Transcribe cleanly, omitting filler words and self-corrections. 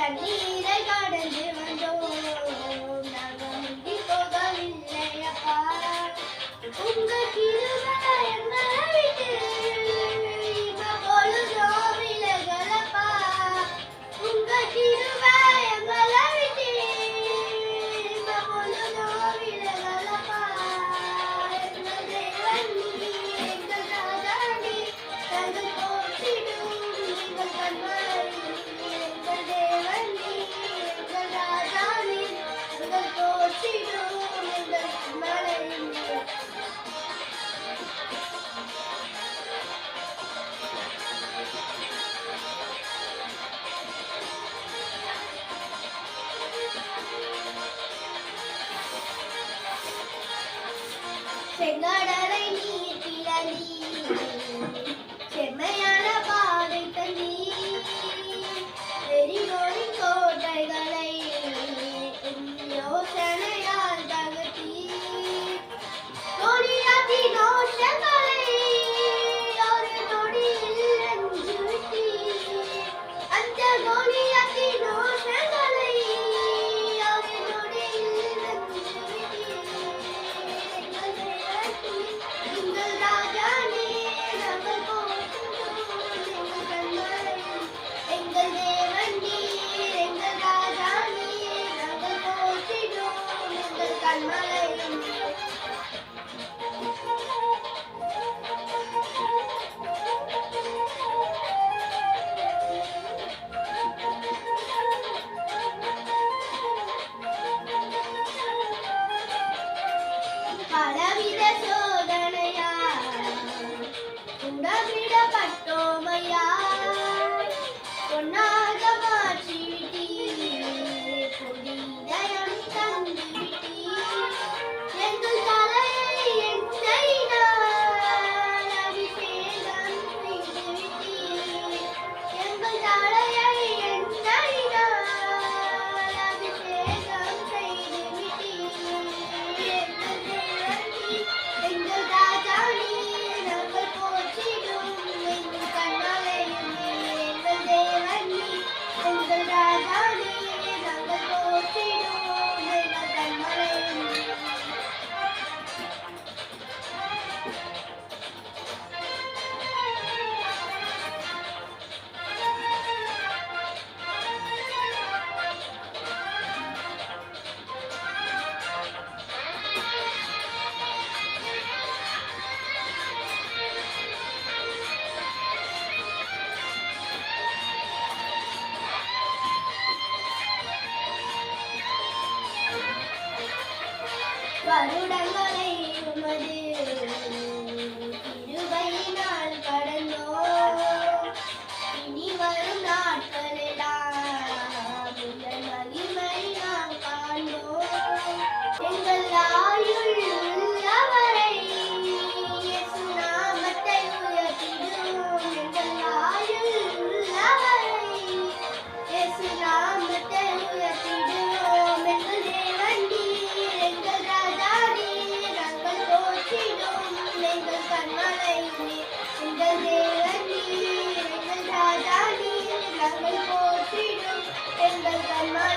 தண்ணீரை கடந்து வந்தோம் நாங்கள் முந்தி போகவில்லையப்பா உங்க கிருபை எங்களை விட்டு இப்ப பொழுதும் விலகலப்பா உங்க கிருபை எங்களை விட்டு இப்ப பொழுதும் விலகலப்பா எங்கள் தேவன் நீ எங்கள் ராஜா நீ எங்கள் போற்றிடும் எங்கள் கண்மலை எங்கள் தேவன் நீ எங்கள் ராஜா நீ எங்கள் போற்றிடும் எங்கள் கண்மலை செங்கடலை நீர் பிளந்தீ செம்மையான பாதை தந்தீ எரிகோலின் கோட்டைகளை யோசனையால் தகர்த்தீ கோலியாத்தின் கோஷங்களை ஒரு நொடியில் வென்று விட்டீ அந்த கோலியாத்தின் கோஷங்களை ஒரு நொடியில் வென்று விட்டீ எங்கள் ராஜா நீ நாங்கள் போற்றுகிறோம் எங்கள் கண்மலை எங்கள் தேவன் நீ எங்கள் ராஜா நீ நாங்கள் போற்றிடுவோம் எங்கள் கண்மலை பலவித சோதனையா உடவிடப்பட்டோமையா பொன்னாக மாற்றிவிட்டீ புதிதயம் தந்துவிட்டீ எங்கள் தலையை எண்ணெயினால் அபிஷேகம் செய்துவிட்டீ எங்கள் தலையை எண்ணெயினால் அபிஷேகம் செய்துவிட்டீ எங்கள் தேவன் நீ எங்கள் ராஜா நீ நாங்கள் போற்றிடும் எங்கள் கண்மலை எங்கள் தேவன் நீ எங்கள் ராஜா நீ நாங்கள் போற்றிடும் எங்கள் கண்மலை வருடங்களை உமது கிருபையினால் கடந்தோம் இனி வரும் நாட்களெல்லாம் உங்கள் மகிமை நாம் காண்போம் எங்கள் ஆயுள் உள்ளவரை இயேசு நாமத்தை உயர்த்திடுவோம் எங்கள் ஆயுள் உள்ளவரை இயேசு நாமத்தை உயர்த்திடுவோம் எங்கள் தேவன் நீர் எங்கள் ராஜா நீர் நாங்கள் போற்றிடும் எங்கள் கண்மலை நீர் எங்கள் தேவன் நீர் எங்கள் ராஜா நீர் நாங்கள் போற்றிடும் எங்கள் கண்மலை